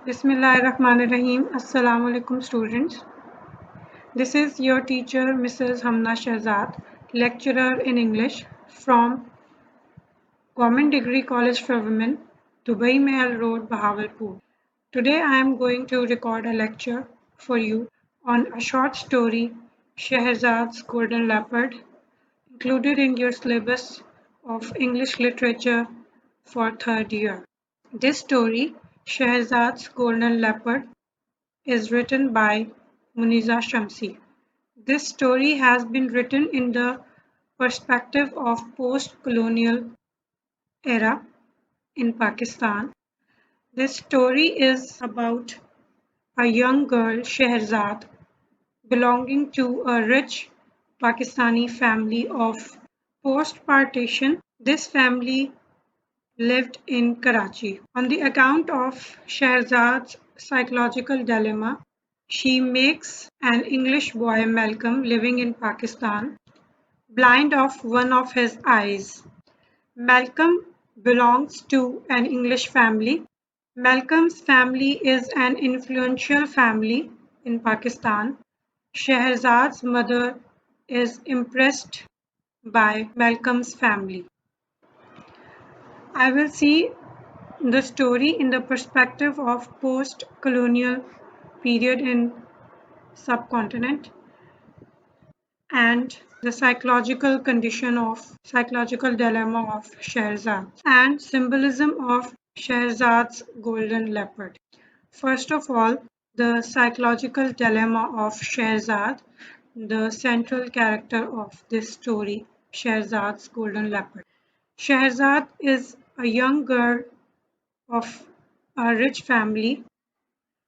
Bismillahirrahmanirrahim. Assalamu alaikum students. This is your teacher Mrs. SHAHARZAD, lecturer in English from Government Degree College for Women, Dubai Mahal Road, Bahawalpur. Today I am going to record a lecture for you on a short story, Shahrazad's Golden Leopard, included in your syllabus of English literature for third year. This story, Shahrazad's Golden Leopard, is written by Muniza Shamsi. This story has been written in the perspective of post-colonial era in Pakistan. This story is about a young girl, Shahrazad, belonging to a rich Pakistani family of post-partition. This family lived in Karachi. On the account of Shahrazad's psychological dilemma, she makes an English boy, Malcolm, living in Pakistan, blind of one of his eyes. Malcolm belongs to an English family. Malcolm's family is an influential family in Pakistan. Shahrazad's mother is impressed by Malcolm's family. I will see the story in the perspective of post-colonial period in subcontinent and the psychological dilemma of Shahrazad and symbolism of Shahrazad's golden leopard. First of all, the psychological dilemma of Shahrazad, the central character of this story, Shahrazad's golden leopard. Shahrazad is a young girl of a rich family.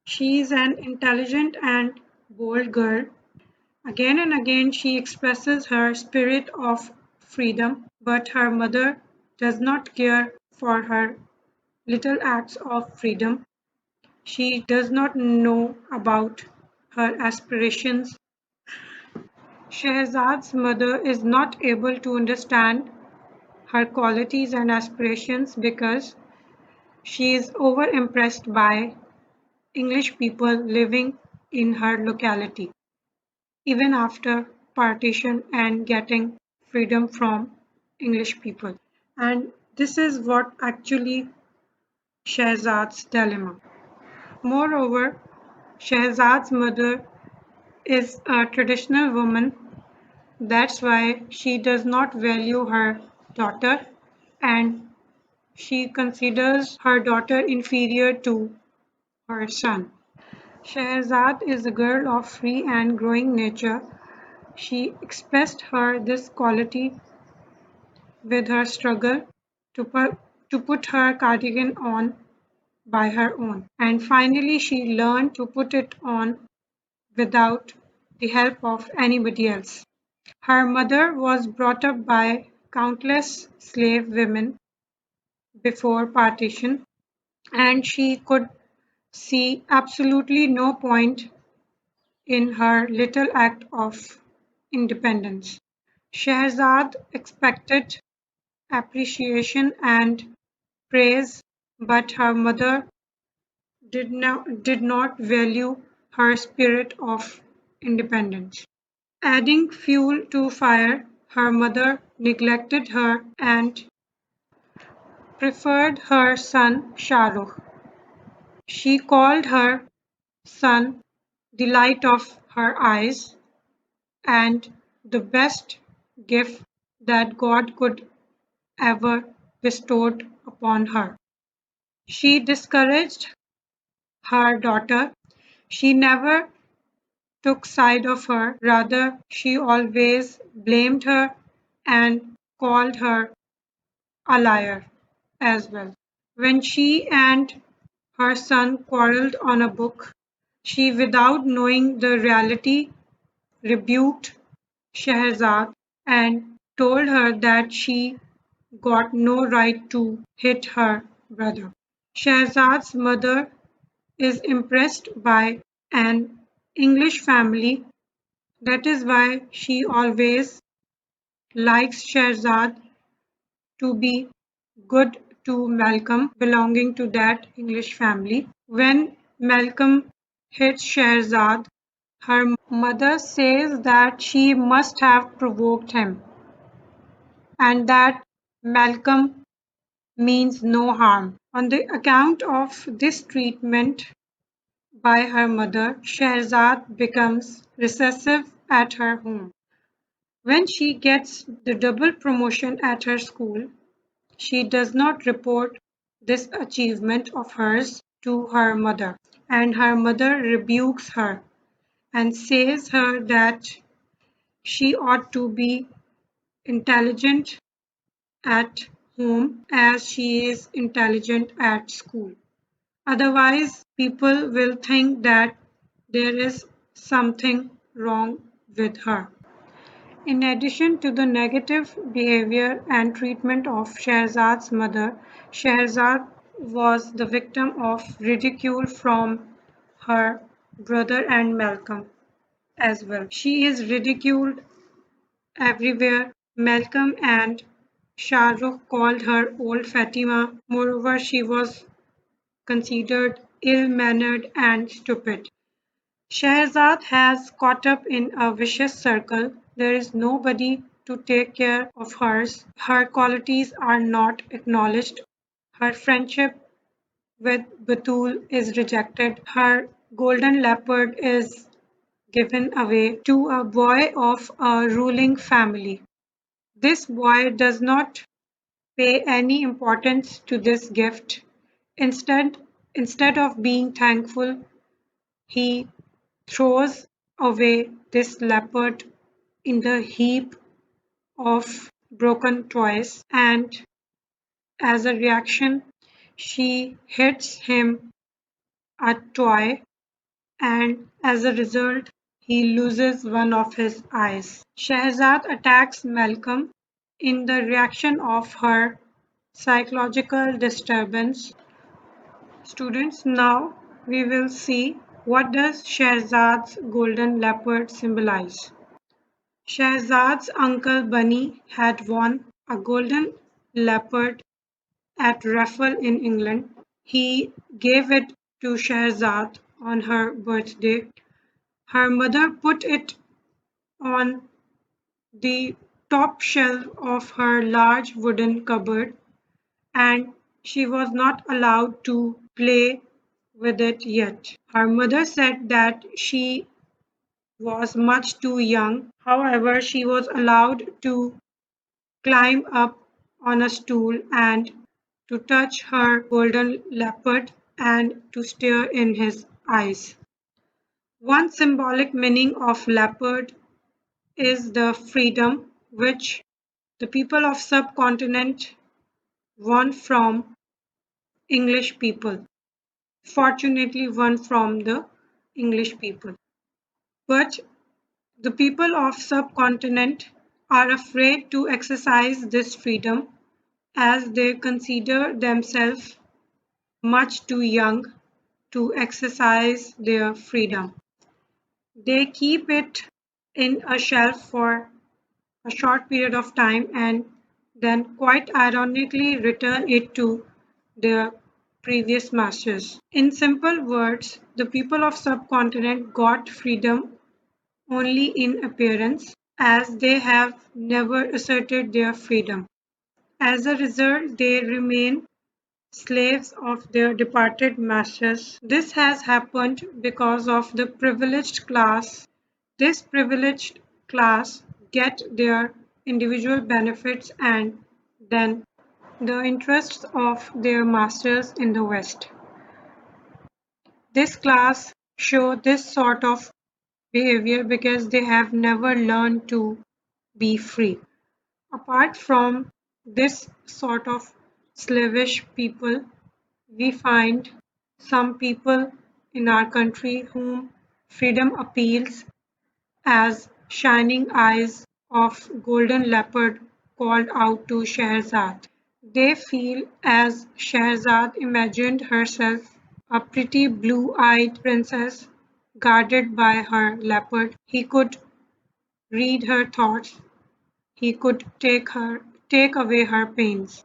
She is an intelligent and bold girl. Again and again, she expresses her spirit of freedom, but her mother does not care for her little acts of freedom. She does not know about her aspirations. Shahrazad's mother is not able to understand her qualities and aspirations because she is over-impressed by English people living in her locality, even after partition and getting freedom from English people. And this is what actually Shahrazad's dilemma. Moreover, Shahrazad's mother is a traditional woman. That's why she does not value her daughter and she considers her daughter inferior to her son. Shahrazad is a girl of free and growing nature. She expressed her this quality with her struggle to put her cardigan on by her own, and finally she learned to put it on without the help of anybody else. Her mother was brought up by countless slave women before partition, and she could see absolutely no point in her little act of independence. Shahrazad expected appreciation and praise, but her mother did not value her spirit of independence. Adding fuel to fire, her mother neglected her and preferred her son Shah Rukh. She called her son the light of her eyes and the best gift that God could ever bestowed upon her. She discouraged her daughter. She never took side of her, rather she always blamed her and called her a liar as well. When she and her son quarreled on a book, she, without knowing the reality, rebuked Shahrazad and told her that she got no right to hit her brother. Shahrazad's mother is impressed by an English family. That is why she always likes Shahrazad to be good to Malcolm belonging to that English family. When Malcolm hits Shahrazad. Her mother says that she must have provoked him and that Malcolm means no harm. On the account of this treatment by her mother, Shahrazad becomes recessive at her home. When she gets the double promotion at her school, she does not report this achievement of hers to her mother, and her mother rebukes her and says her that she ought to be intelligent at home as she is intelligent at school. Otherwise, people will think that there is something wrong with her. In addition to the negative behavior and treatment of Shahrazad's mother, Shahrazad was the victim of ridicule from her brother and Malcolm as well. She is ridiculed everywhere. Malcolm and Shah Rukh called her old Fatima. Moreover, she was considered ill-mannered and stupid. Shahrazad has caught up in a vicious circle. There is nobody to take care of hers. Her qualities are not acknowledged. Her friendship with Batul is rejected. Her golden leopard is given away to a boy of a ruling family. This boy does not pay any importance to this gift. Instead, instead of being thankful, he throws away this leopard in the heap of broken toys, and as a reaction, she hits him a toy, and as a result, he loses one of his eyes. Shahzad attacks Malcolm in the reaction of her psychological disturbance. Students, now we will see what does Shahzad's golden leopard symbolize. Shahzad's uncle Bunny had won a golden leopard at raffle in England. He gave it to Shahzad on her birthday. Her mother put it on the top shelf of her large wooden cupboard, and she was not allowed to play with it yet. Her mother said that she was much too young. However, she was allowed to climb up on a stool and to touch her golden leopard and to stare in his eyes. One symbolic meaning of leopard is the freedom which the people of subcontinent won from English people. Fortunately won from the English people. But the people of subcontinent are afraid to exercise this freedom as they consider themselves much too young to exercise their freedom. They keep it in a shelf for a short period of time and then quite ironically return it to their previous masters. In simple words, the people of subcontinent got freedom only in appearance, as they have never asserted their freedom. As a result, they remain slaves of their departed masters. This has happened because of the privileged class. This privileged class get their individual benefits and then the interests of their masters in the West. This class show this sort of behavior because they have never learned to be free. Apart from this sort of slavish people, we find some people in our country whom freedom appeals, as shining eyes of golden leopard called out to Shahrazad. They feel as Shahrazad imagined herself a pretty blue-eyed princess guarded by her leopard. He could read her thoughts. He could take away her pains.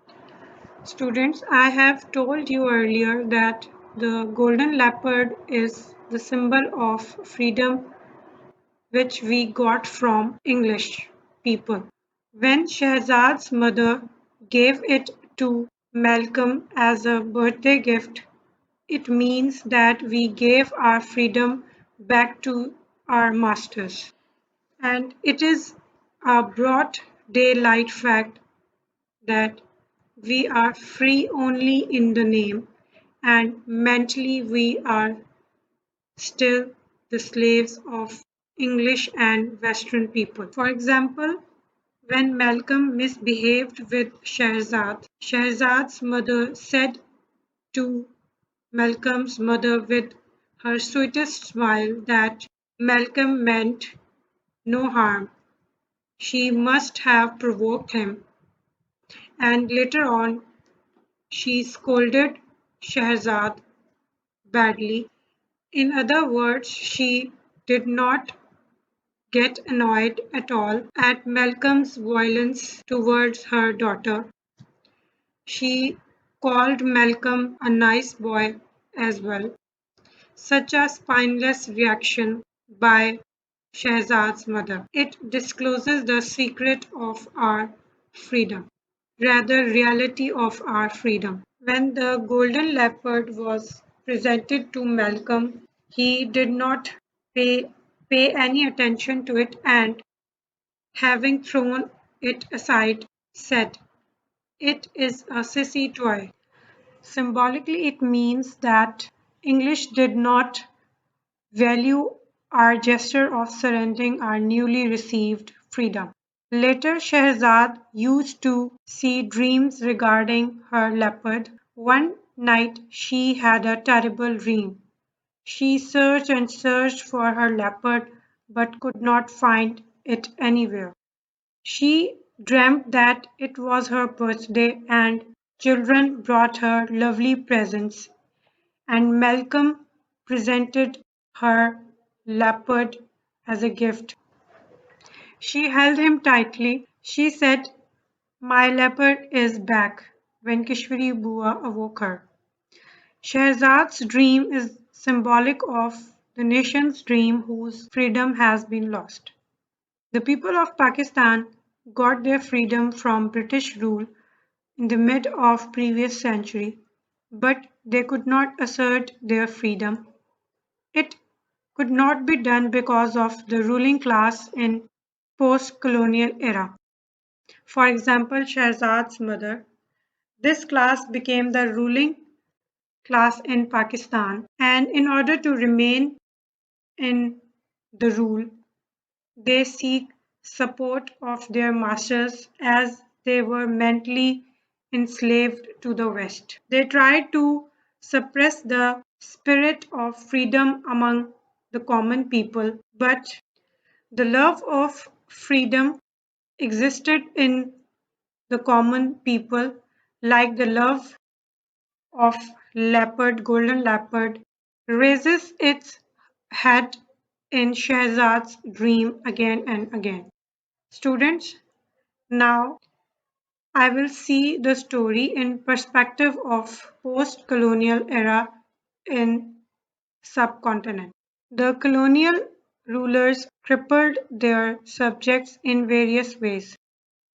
Students, I have told you earlier that The golden leopard is the symbol of freedom which we got from English people. When Shahzad's mother gave it to Malcolm as a birthday gift, it means that we gave our freedom back to our masters. And it is a broad daylight fact that we are free only in the name, and mentally we are still the slaves of English and Western people. For example, when Malcolm misbehaved with Shahzad, Shahzad's mother said to Malcolm's mother with her sweetest smile that Malcolm meant no harm. She must have provoked him, and later on she scolded Shahzad badly. In other words, she did not get annoyed at all at Malcolm's violence towards her daughter. She called Malcolm a nice boy as well. Such a spineless reaction by Shahzad's mother. It discloses the secret of our freedom, rather reality of our freedom. When the golden leopard was presented to Malcolm, he did not pay, pay any attention to it and, having thrown it aside, said, "It is a sissy toy." Symbolically, it means that English did not value our gesture of surrendering our newly received freedom. Later, Shahzad used to see dreams regarding her leopard. One night, she had a terrible dream. She searched and searched for her leopard but could not find it anywhere. She dreamt that it was her birthday and children brought her lovely presents, and Malcolm presented her leopard as a gift. She held him tightly. She said, "My leopard is back," when Kishwari Bua awoke her. Shahzad's dream is symbolic of the nation's dream whose freedom has been lost. The people of Pakistan got their freedom from British rule in the mid of previous century, but they could not assert their freedom. It could not be done because of the ruling class in post-colonial era. For example, Shahzad's mother. This class became the ruling class in Pakistan, and in order to remain in the rule, they seek support of their masters as they were mentally enslaved to the West. They tried to suppress the spirit of freedom among the common people, but the love of freedom existed in the common people like the love of golden leopard raises its head in Shahzad's dream again and again. Students, now I will see the story in perspective of post-colonial era in subcontinent. The colonial rulers crippled their subjects in various ways.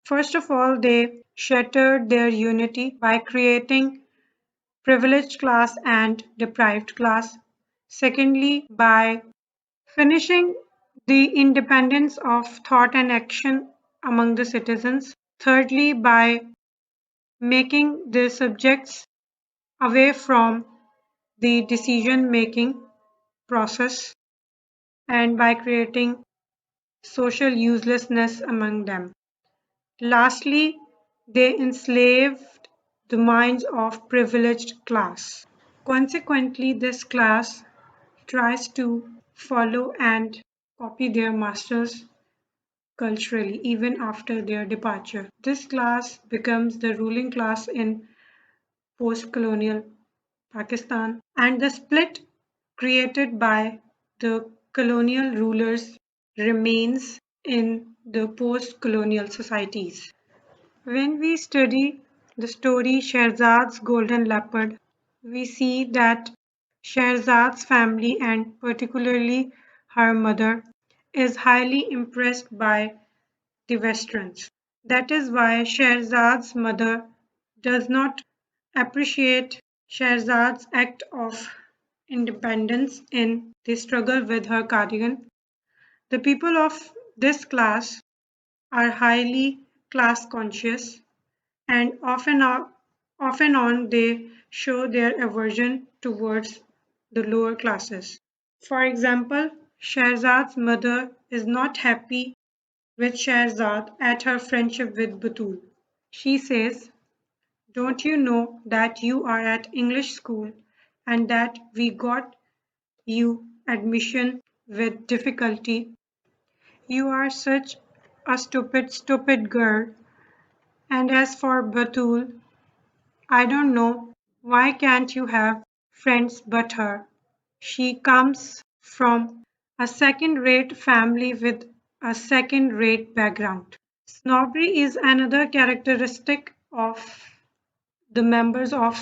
First of all, they shattered their unity by creating privileged class and deprived class. Secondly, by finishing the independence of thought and action among the citizens. Thirdly, by making the subjects away from the decision making process and by creating social uselessness among them. Lastly, they enslaved the minds of privileged class. Consequently, this class tries to follow and copy their masters culturally even after their departure. This class becomes the ruling class in post-colonial Pakistan, and the split created by the colonial rulers remains in the post-colonial societies. When we study the story Shahzad's Golden Leopard, we see that Shahrazad's family, and particularly her mother, is highly impressed by the Westerns. That is why Shahrazad's mother does not appreciate Shahrazad's act of independence in the struggle with her cardigan. The people of this class are highly class conscious and often on they show their aversion towards the lower classes. For example, Shahrazad's mother is not happy with Shahrazad at her friendship with Batul. She says, "Don't you know that you are at English school and that we got you admission with difficulty? You are such a stupid girl. And as for Batul, I don't know, why can't you have friends but her? She comes from a second-rate family with a second-rate background." Snobbery is another characteristic of the members of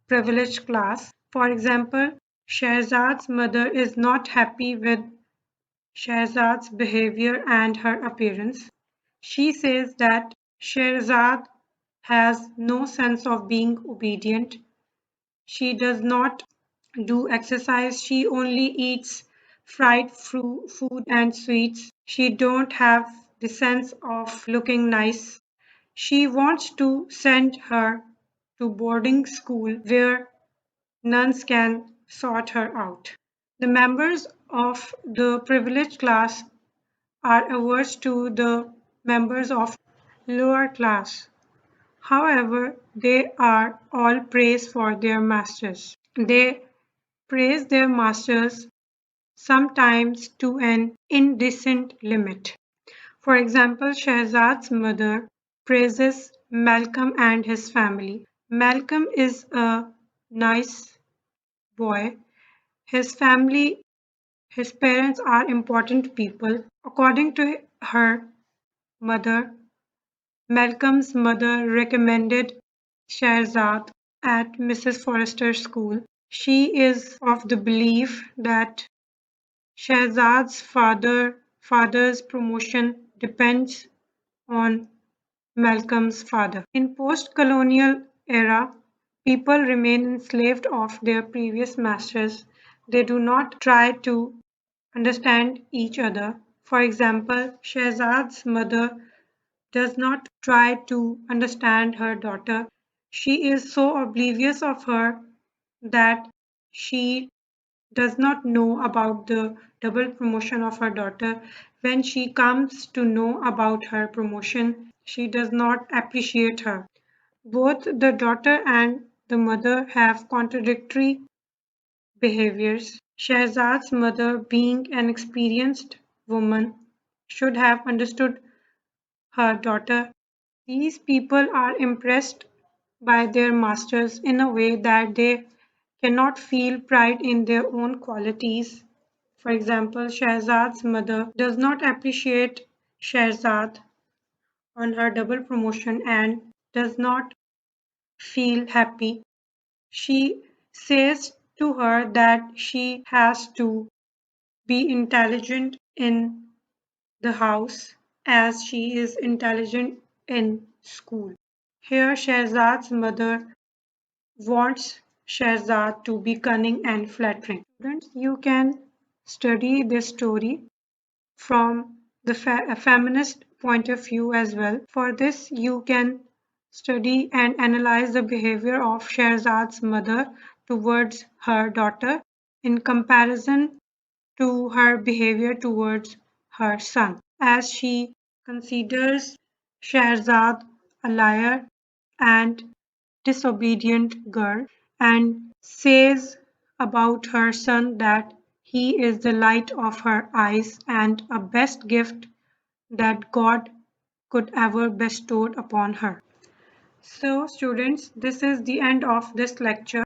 privileged class. For example, Shahrazad's mother is not happy with Shahrazad's behavior and her appearance. She says that Shahrazad has no sense of being obedient. She does not do exercise. She only eats fried food and sweets. She don't have the sense of looking nice. She wants to send her to boarding school where nuns can sort her out. The members of the privileged class are averse to the members of lower class. However, they are all praised for their masters. They praise their masters, sometimes to an indecent limit. For example, Shahrazad's mother praises Malcolm and his family. Malcolm is a nice boy. His family, his parents are important people. According to her mother, Malcolm's mother recommended Shahrazad at Mrs. Forrester's school. She is of the belief that Shahrazad's father's promotion depends on Malcolm's father. In post-colonial era, people remain enslaved of their previous masters. They do not try to understand each other. For example, Shahrazad's mother does not try to understand her daughter. She is so oblivious of her that she does not know about the double promotion of her daughter. When she comes to know about her promotion, she does not appreciate her. Both the daughter and the mother have contradictory behaviors. Shahzad's mother, being an experienced woman, should have understood her daughter. These people are impressed by their masters in a way that they cannot feel pride in their own qualities. For example, Shahzad's mother does not appreciate Shahzad on her double promotion and does not feel happy. She says to her that she has to be intelligent in the house as she is intelligent in school. Here, Shahzad's mother wants Shahzad to be cunning and flattering. Students, you can study this story from the feminist point of view as well. For this, you can study and analyze the behavior of Shahzad's mother towards her daughter in comparison to her behavior towards her son, as she considers Shahzad a liar and disobedient girl and says about her son that he is the light of her eyes and a best gift that God could ever bestow upon her. So students, this is the end of this lecture.